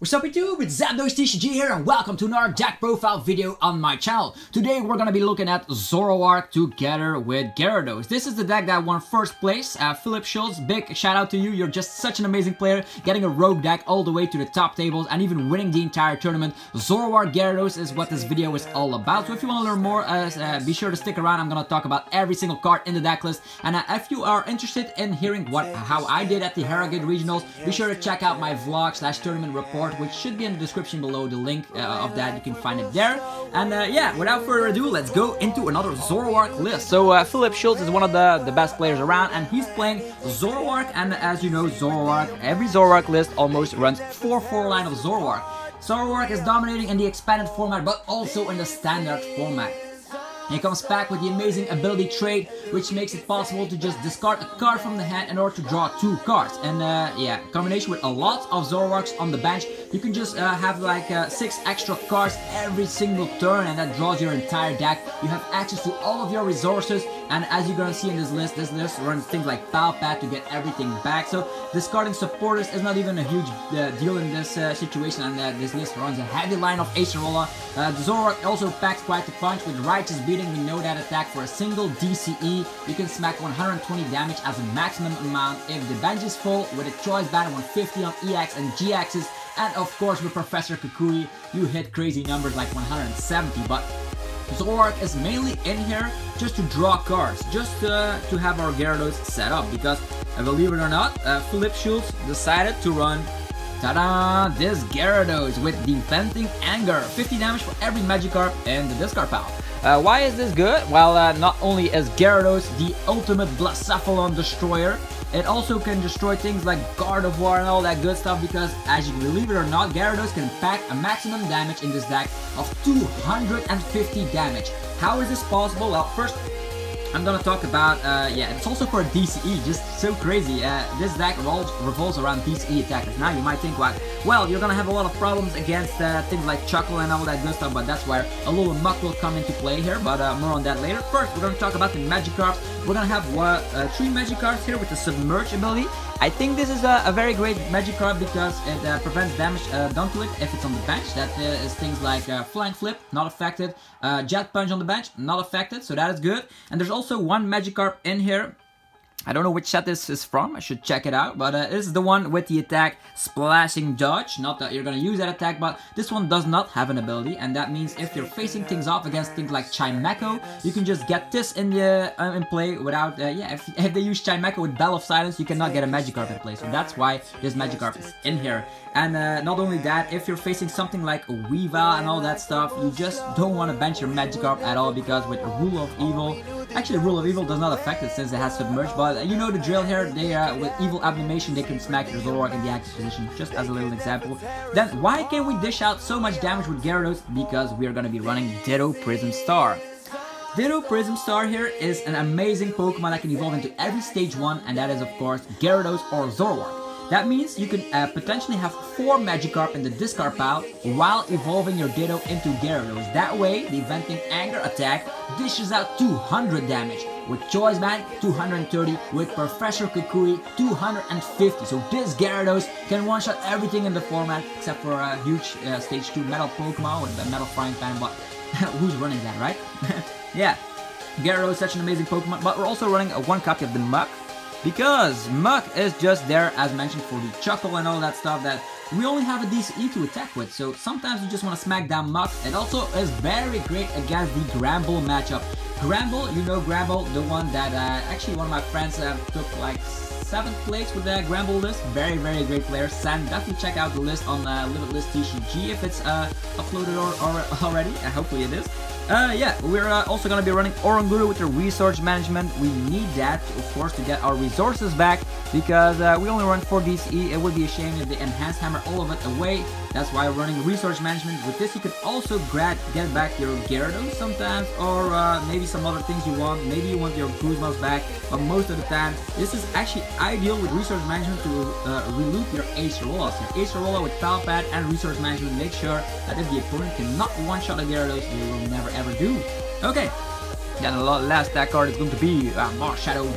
What's up YouTube, it's Gyarados TCG here and welcome to another deck profile video on my channel. Today we're gonna be looking at Zoroark together with Gyarados. This is the deck that won first place. Philip Schulz, big shout out to you. You're just such an amazing player, getting a rogue deck all the way to the top tables and even winning the entire tournament. Zoroark Gyarados is what this video is all about. So if you want to learn more, be sure to stick around. I'm gonna talk about every single card in the deck list. And if you are interested in hearing how I did at the Harrogate Regionals, be sure to check out my vlog/tournament report, which should be in the description below. The link of that, you can find it there. And yeah, without further ado, let's go into another Zoroark list. So Philip Schulz is one of the best players around, and he's playing Zoroark. And as you know, Zoroark, every Zoroark list almost runs 4-4 line of Zoroark. Zoroark is dominating in the expanded format, but also in the standard format. He comes back with the amazing ability trait, which makes it possible to just discard a card from the hand in order to draw 2 cards. And yeah, in combination with a lot of Zoroarks on the bench, you can just have like 6 extra cards every single turn, and that draws your entire deck. You have access to all of your resources, and as you're gonna see in this list runs things like Power Pad to get everything back. So discarding supporters is not even a huge deal in this situation, and this list runs a heavy line of Acerola. The Zoroark also packs quite the punch with Righteous Beating. We know that attack for a single DCE, you can smack 120 damage as a maximum amount. If the bench is full, with a Choice Band 150 on EX and GXs, and of course with Professor Kukui, you hit crazy numbers like 170. But Zoroark is mainly in here just to draw cards, just to have our Gyarados set up, because believe it or not, Philip Schulz decided to run ta-da! This Gyarados with Defending Anger, 50 damage for every Magikarp in the discard pile. Why is this good? Well, not only is Gyarados the ultimate Blacephalon destroyer, it also can destroy things like Gardevoir and all that good stuff, because as you believe it or not, Gyarados can pack a maximum damage in this deck of 250 damage. How is this possible? Well, first I'm gonna talk about, yeah, it's also for a DCE, just so crazy. This deck revolves around DCE attackers. Now you might think, well, you're gonna have a lot of problems against things like Chuckle and all that good stuff, but that's where Alolan Muk will come into play here, but more on that later. First, we're gonna talk about the Magikarps. We're gonna have 3 Magikarps here with the Submerge ability. I think this is a very great Magikarp because it prevents damage done to it if it's on the bench. That is things like Flying Flip, not affected. Jet Punch on the bench, not affected, so that is good. And there's also 1 Magikarp in here. I don't know which set this is from, I should check it out, but this is the one with the attack Splashing Dodge. Not that you're gonna use that attack, but this one does not have an ability, and that means if you're facing things off against things like Chimecho, you can just get this in play without, yeah, if they use Chimecho with Bell of Silence, you cannot get a Magikarp in play, so that's why this Magikarp is in here. And not only that, if you're facing something like a Weavile and all that stuff, you just don't want to bench your Magikarp at all, because with Rule of Evil, actually Rule of Evil does not affect it since it has Submerged, but you know the drill here. They with Evil Abnegation, they can smack your Zoroark in the active position, just as a little example. Then why can we dish out so much damage with Gyarados? Because we are going to be running Ditto Prism Star. Ditto Prism Star here is an amazing Pokemon that can evolve into every stage 1, and that is of course Gyarados or Zoroark. That means you can potentially have 4 Magikarp in the discard pile while evolving your Ditto into Gyarados. That way, the Venting Anger attack dishes out 200 damage. With Choice Band, 230. With Professor Kukui, 250. So this Gyarados can one-shot everything in the format, except for a huge Stage 2 Metal Pokemon with the Metal Frying Pan, but who's running that, right? Yeah, Gyarados is such an amazing Pokemon, but we're also running 1 copy of the Muk, because Muk is just there, as mentioned, for the Chuckle and all that stuff that we only have a DCE to attack with, so sometimes you just want to smack down Muk. It also is very great against the Gramble matchup. Gramble, you know Gramble, the one that actually one of my friends took like 7th place with the Gramble list. Very, very great player. San, definitely check out the list on Limitless TCG if it's uploaded already. Hopefully it is. Yeah, we're also going to be running Oranguru with the resource management. We need that, of course, to get our resources back, because we only run 4 DCE. It would be a shame if they Enhanced Hammer all of it away. That's why we're running resource management. With this, you can also get back your Gyarados sometimes, or maybe some other things you want. Maybe you want your Guzma BUS back, but most of the time, this is actually ideal with resource management to reloop your Acerolas. Your Acerola with Power Pad and resource management make sure that if the opponent cannot one-shot a Gyarados, they will never ever do. Okay, then the last deck card is going to be Marshadow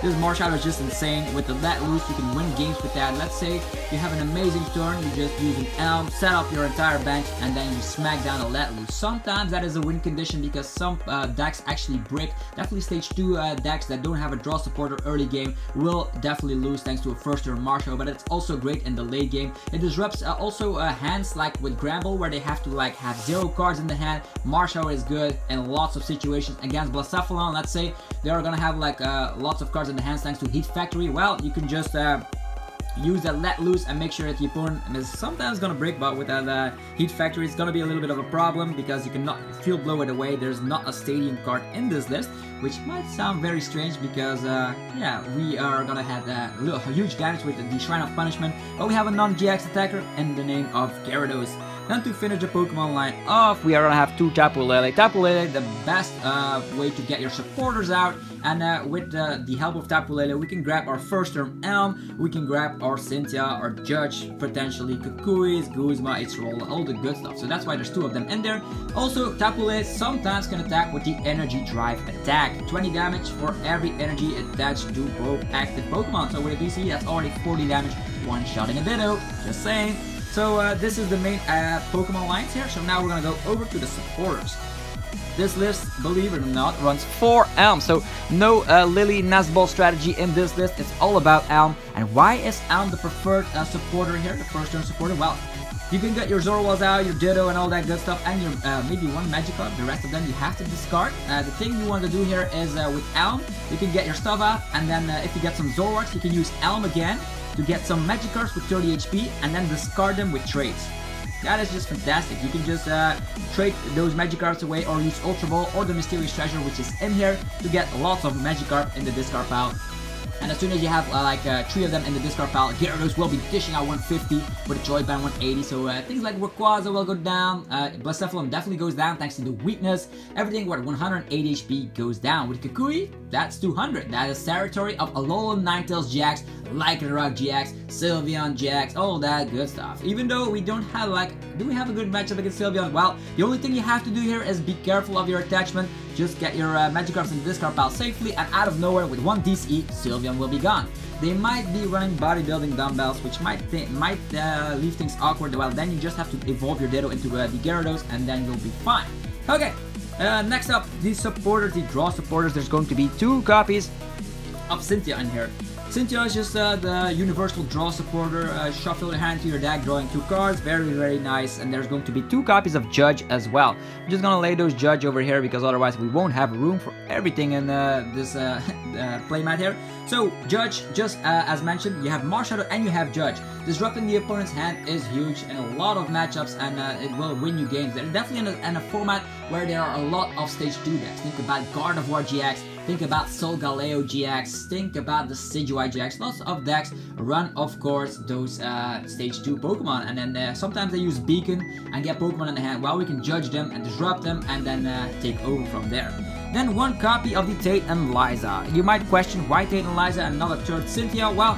This Marshadow is just insane. With the let loose, you can win games with that. Let's say you have an amazing turn, you just use an elm, set up your entire bench, and then you smack down a let loose. Sometimes that is a win condition because some decks actually break. Definitely stage 2 decks that don't have a draw supporter early game will definitely lose thanks to a first turn Marshadow, but it's also great in the late game. It disrupts also hands like with Gramble where they have to like have 0 cards in the hand. Marshadow is good in lots of situations against Blacephalon. Let's say they are gonna have like lots of cards in the hands thanks to Heat Factory. Well, you can just use that let loose and make sure that your opponent is sometimes gonna break, but with that Heat Factory it's gonna be a little bit of a problem because you cannot Field Blow it away. There's not a stadium card in this list, which might sound very strange because yeah, we are gonna have huge damage with the Shrine of Punishment, but we have a non-GX attacker in the name of Gyarados. Then to finish the Pokemon line off, we are gonna have 2 Tapu Lele. Tapu Lele, the best way to get your supporters out, and with the help of Tapu Lele, we can grab our first term Elm, we can grab our Cynthia, our Judge, potentially Kukui, Guzma, Acerola, all the good stuff. So that's why there's 2 of them in there. Also, Tapu Lele sometimes can attack with the Energy Drive attack. 20 damage for every energy attached to both active Pokemon. So with a DC, that's already 40 damage, one-shotting a Ditto, just saying. So this is the main Pokemon lines here, so now we're gonna go over to the supporters. This list, believe it or not, runs 4 Elm, so no Lily Nazball strategy in this list. It's all about Elm. And why is Elm the preferred supporter here, the first turn supporter? Well, you can get your Zorua out, your Ditto and all that good stuff, and your maybe 1 Magikarp. The rest of them you have to discard. The thing you want to do here is with Elm, you can get your stuff out, and then if you get some Zoroarks, you can use Elm again to get some Magikarps with 30 HP and then discard them with trades. That is just fantastic. You can just trade those Magikarps away or use Ultra Ball or the Mysterious Treasure which is in here to get lots of Magikarp in the discard pile. And as soon as you have like 3 of them in the discard pile, Gyarados will be dishing out 150 with a Choice Band 180. So things like Rayquaza will go down. Blacephalon definitely goes down thanks to the weakness. Everything with 180 HP goes down. With Kukui, that's 200. That is territory of Alolan Ninetales GX, Zoroark-GX, Sylveon GX, all that good stuff. Even though we don't have like, do we have a good matchup against Sylveon? Well, the only thing you have to do here is be careful of your attachment. Just get your Magikarps in the discard pile safely, and out of nowhere with 1 DCE, Sylveon will be gone. They might be running bodybuilding dumbbells, which might leave things awkward. Well, then you just have to evolve your Ditto into the Gyarados, and then you'll be fine. Okay, next up, the supporters, the draw supporters. There's going to be 2 copies of Cynthia in here. Cynthia is just the universal draw supporter. Shuffle your hand to your deck, drawing 2 cards. Very, very nice. And there's going to be 2 copies of Judge as well. I'm just gonna lay those Judge over here because otherwise we won't have room for everything in this playmat here. So Judge, just as mentioned, you have Marshadow and you have Judge. Disrupting the opponent's hand is huge in a lot of matchups, and it will win you games. They're definitely in a format where there are a lot of stage 2 decks. Think about Gardevoir GX. Think about Solgaleo GX, think about the Decidueye GX. Lots of decks run, of course, those stage 2 Pokemon, and then sometimes they use Beacon and get Pokemon in the hand. Well, we can judge them and disrupt them and then take over from there. Then 1 copy of the Tate and Liza. You might question why Tate and Liza and not a 3rd Cynthia. Well,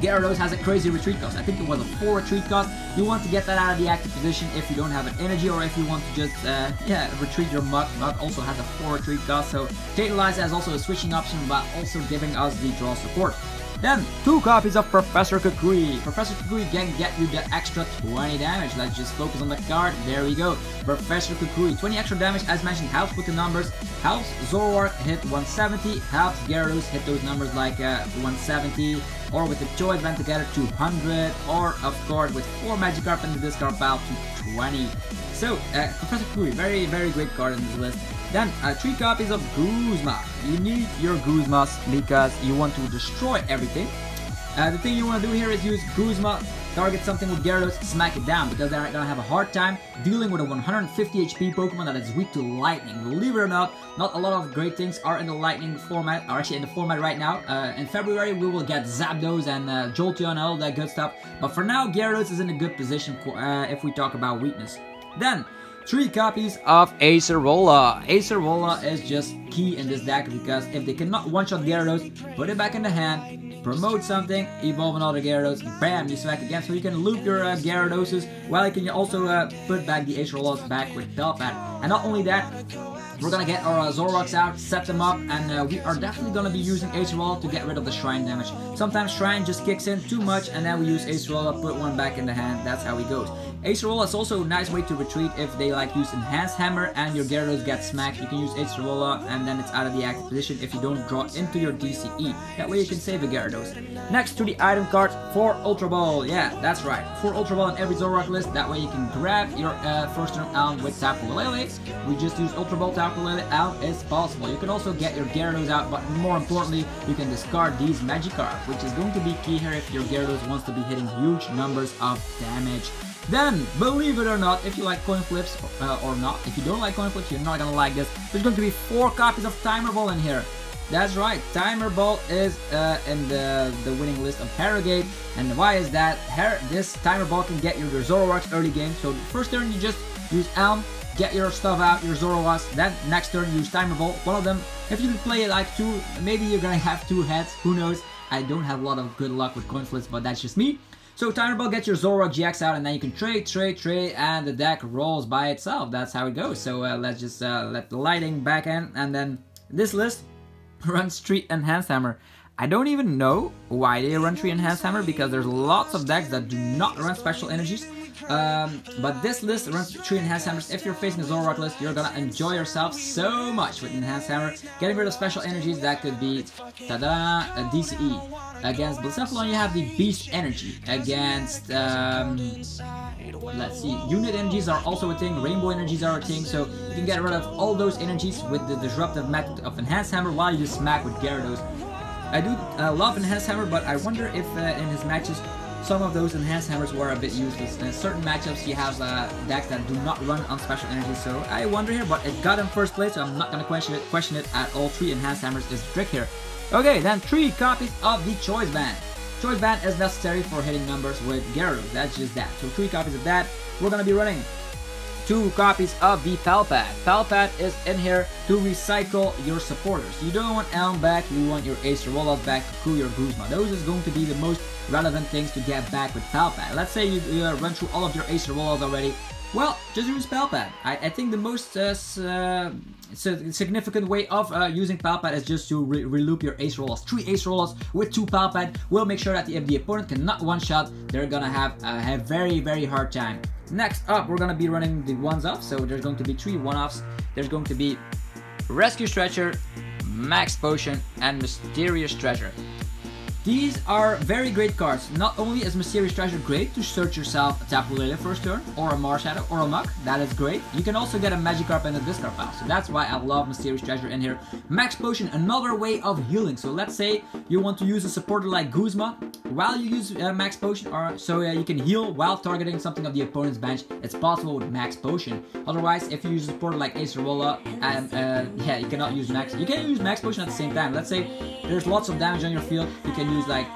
Gyarados has a crazy retreat cost. I think it was a 4 retreat cost. You want to get that out of the active position if you don't have an energy, or if you want to just retreat your Muk. Muk also has a 4 retreat cost. So Tate and Liza has also a switching option, but also giving us the draw support. Then 2 copies of Professor Kukui. Professor Kukui can get you the extra 20 damage. Let's just focus on the card. There we go. Professor Kukui. 20 extra damage, as mentioned, helps with the numbers. Helps Zoroark hit 170. Helps Gyarados hit those numbers like 170. Or with the Choice Band together, 200. Or, of course, with 4 Magikarp in the discard pile, to 20. So, Professor Kukui, very, very great card in this list. Then, 3 copies of Guzma. You need your Guzmas because you want to destroy everything. The thing you want to do here is use Guzma, target something with Gyarados, smack it down, because they're going to have a hard time dealing with a 150 HP Pokemon that is weak to Lightning. Believe it or not a lot of great things are in the Lightning format, are actually in the format right now. In February, we will get Zapdos and Jolteon and all that good stuff. But for now, Gyarados is in a good position if we talk about weakness. Then, 3 copies of Acerola. Acerola is just key in this deck because if they cannot one-shot Gyarados, put it back in the hand, promote something, evolve another Gyarados, bam, you smack again. So you can loop your Gyaradoses. Well, you can also put back the Acerolas back with Pelpat. And not only that, we're gonna get our Zoroarks out, set them up, and we are definitely gonna be using Acerola to get rid of the Shrine damage. Sometimes Shrine just kicks in too much, and then we use Acerola, put one back in the hand. That's how it goes. Acerola is also a nice way to retreat if they like use Enhanced Hammer and your Gyarados gets smacked. You can use Acerola and then it's out of the active position if you don't draw into your DCE. That way you can save a Gyarados. Next to the item card, 4 Ultra Ball. Yeah, that's right. 4 Ultra Ball in every Zoroark list. That way you can grab your first turn out with Tapu Lele. We just use Ultra Ball Tapu Lele out as possible. You can also get your Gyarados out, but more importantly, you can discard these Magikarp, which is going to be key here if your Gyarados wants to be hitting huge numbers of damage. Then, believe it or not, if you like coin flips or not, if you don't like coin flips, you're not gonna like this. There's going to be 4 copies of Timer Ball in here. That's right, Timer Ball is in the winning list of Harrogate. And why is that? This Timer Ball can get your Zoroarks early game. So the first turn you just use Elm, get your stuff out, your Zoroarks. Then next turn you use Timer Ball. One of them, if you play like 2, maybe you're gonna have 2 heads. Who knows? I don't have a lot of good luck with coin flips, but that's just me. So Timer Ball gets your Zoroark-GX out, and then you can trade, and the deck rolls by itself. That's how it goes. So let's just let the lighting back in, and then this list runs 3 Enhanced Hammer. I don't even know why they run 3 Enhanced Hammer, because there's lots of decks that do not run special energies. But this list runs 3 Enhanced Hammers. If you're facing a Zoroark list, you're gonna enjoy yourself so much with Enhanced Hammer. Getting rid of special energies, that could be, tada, a DCE. Against Blacephalon, you have the Beast Energy. Against, let's see, Unit Energies are also a thing, Rainbow Energies are a thing, so you can get rid of all those energies with the disruptive method of Enhanced Hammer while you smack with Gyarados. I do love Enhanced Hammer, but I wonder if in his matches, some of those Enhanced Hammers were a bit useless. In certain matchups, he has decks that do not run on special energy, so I wonder here, but it got him first place, so I'm not gonna question it at all. 3 Enhanced Hammers is the trick here. Okay, then 3 copies of the Choice Band. Choice Band is necessary for hitting numbers with Gyarados, that's just that. So 3 copies of that. We're gonna be running 2 copies of the Palpad. Palpad is in here to recycle your supporters. You don't want Elm back, you want your Acerolas back, Kukui or Guzma. Those is going to be the most relevant things to get back with Palpad. Let's say you run through all of your Acerolas already. Well, just use Palpad. I think the most significant way of using Palpad is just to reloop your Acerolas. 3 Acerolas with 2 Palpad will make sure that if the opponent cannot one-shot, they're gonna have a very, very hard time. Next up, we're gonna be running the 1-offs. So there's going to be 3 1-offs. There's going to be Rescue Stretcher, Max Potion, and Mysterious Treasure. These are very great cards. Not only is Mysterious Treasure great to search yourself a Tapu Lele first turn, or a Marshadow, or a Muk, that is great. You can also get a Magikarp and a discard pile, so that's why I love Mysterious Treasure in here. Max Potion, another way of healing. So let's say you want to use a supporter like Guzma while you use Max Potion, or so you can heal while targeting something of the opponent's bench. It's possible with Max Potion. Otherwise, if you use a supporter like Acerola, and yeah, you cannot use Max. You can use Max Potion at the same time. Let's say there's lots of damage on your field. You can use like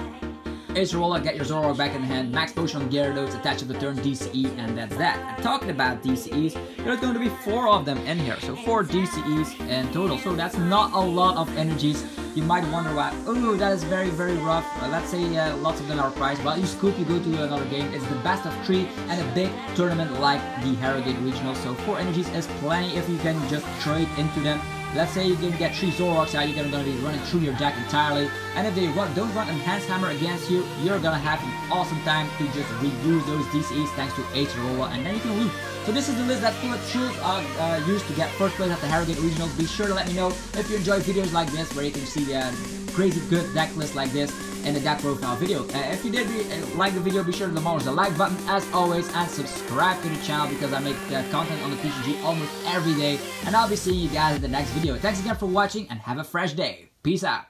Acerola, get your Zoroark back in the hand, Max Potion on Gyarados, attach to the turn DCE, and that's that. And talking about DCEs, there's going to be 4 of them in here, so 4 DCEs in total. So that's not a lot of energies. You might wonder why, oh, that is very, very rough. Let's say lots of them are priced. Well, you scoop, you go to another game. It's the best of 3 and a big tournament like the Harrogate Regionals. So 4 energies is plenty if you can just trade into them. Let's say you can get 3 Zoroarks out, you're going to be running through your deck entirely. And if they don't run Enhanced Hammer against you, you're going to have an awesome time to just reuse those DCEs thanks to Acerola, and then you can loot. So this is the list that Schulz used to get first place at the Harrogate Regionals. Be sure to let me know if you enjoy videos like this, where you can see crazy good deck lists like this in the deck profile video. If you did like the video, be sure to demolish the like button as always, and subscribe to the channel because I make content on the PCG almost every day. And I'll be seeing you guys in the next video. Thanks again for watching and have a fresh day. Peace out.